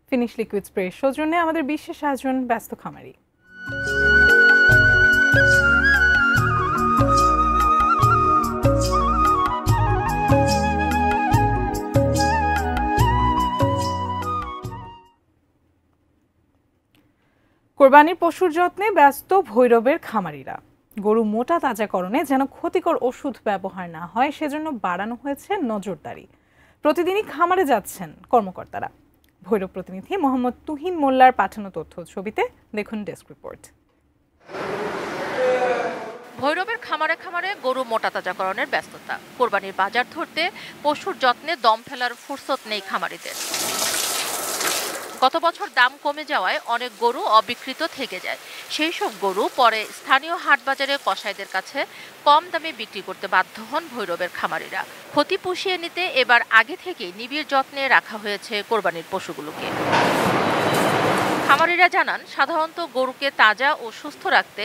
Finish liquid spray সৌজন্যে আমাদের বিশেষ আয়োজন ব্যস্ত খামারি। কোরবানির পশুর যত্নে ব্যস্ত ভৈরবের খামারিরা। গরু মোটা তাজাকরণে যেন ক্ষতিকর ওষুধ ব্যবহার না হয় সেজন্য বাড়ানো হয়েছে নজরদারি। প্রতিদিনই খামারে যাচ্ছেন কর্মকর্তারা। ভৈরব প্রতিনিধি মোহাম্মদ তুহিন মোল্লার পাঠানো তথ্য ছবিতে দেখুন ডেস্ক রিপোর্ট। ভৈরবের খামারে খামারে গরু মোটা তাজাকরণের ব্যস্ততা। কোরবানির বাজার ধরতে পশুর যত্নে দম ফেলার ফুরসত নেই খামারিদের। গত বছর দাম কমে যাওয়ায় অনেক গরু অবিক্রিত থেকে যায়। সেই সব গরু পরে স্থানীয় হাট বাজারে কসাইদের কাছে কম দামে বিক্রি করতে বাধ্য হন ভৈরবের খামারিরা। ক্ষতি পুষিয়ে নিতে এবার আগে থেকেই নিবিড় যত্নে রাখা হয়েছে কোরবানির পশুগুলোকে। খামারিরা জানান, সাধারণত গরুকে তাজা ও সুস্থ রাখতে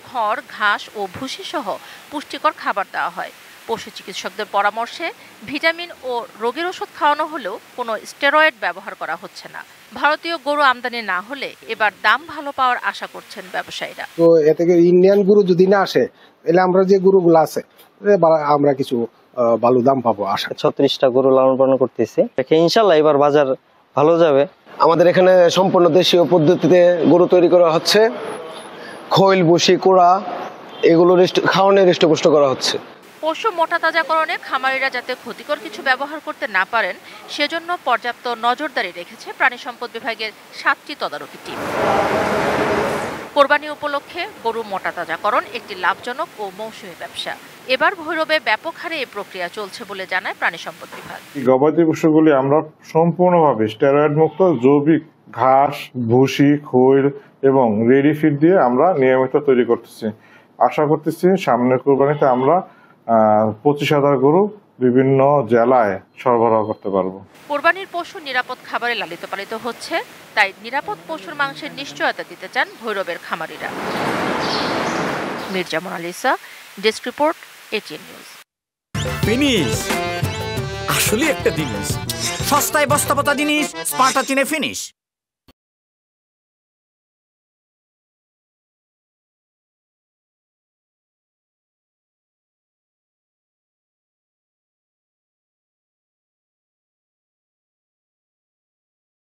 খড়, ঘাস ও ভুসি সহ পুষ্টিকর খাবার দেওয়া হয়। পশু চিকিৎসকদের পরামর্শে ভিটামিন ও রোগের ওষুধ খাওয়ানো হলেও কোনো স্টেরয়েড ব্যবহার করা হচ্ছে না। ভারতীয় গরু আমদানি না হলে এবার দাম ভালো পাওয়ার আশা করছেন ব্যবসায়ীরা। তো এ থেকে ইন্ডিয়ান গরু যদি না আসে তাহলে আমরা যে গরুগুলো আছে আমরা কিছু ভালো দাম পাবো আশা। 36টা গরু লালন পালন করতেছি, ইনশাল্লাহ এবার বাজার ভালো যাবে। আমাদের এখানে সম্পূর্ণ দেশীয় পদ্ধতিতে গরু তৈরি করা হচ্ছে। খৈল, বসি, কোড়া এগুলো খাওয়ানোর হৃষ্টপুষ্ট করা হচ্ছে। পশু মোটা তাজাকরণে খামারিরা যাতে ক্ষতিকর কিছু ব্যবহার করতে না পারেন সেজন্য পর্যাপ্ত নজরদারি রেখেছে প্রাণী সম্পদ বিভাগের 7টি তদারকি টিম। কোরবানি উপলক্ষে গরু মোটা তাজাকরণ একটি লাভজনক ও মৌসুমী ব্যবসা। এবার ভৈরবে ব্যাপক হারে এই প্রক্রিয়া চলছে বলে জানায় প্রাণী সম্পদ বিভাগ। গবাদি পশুগুলি আমরা সম্পূর্ণভাবে স্টেরয়েড মুক্ত জৈবিক ঘাস, ভুসি, খৈল এবং রেডি ফিড দিয়ে আমরা নিয়মিত তৈরি করতেছি। আশা করতেছি সামনের কোরবানিতে আমরা 25,000 গরু বিভিন্ন জেলায় সরবরাহ করতে পারবো। কোরবানির পশু নিরাপদ খাবারে লালিত পালিত হচ্ছে, তাই নিরাপদ পশুর মাংসের নিশ্চয়তা দিতে চান ভৈরবের খামারিরা। Mirza Monalisa, desk report, ATN news. Finish আসলে একটা জিনিস, সস্তায় বস্তাপতা জিনিস, স্পার্টা চিনে ফিনিশ।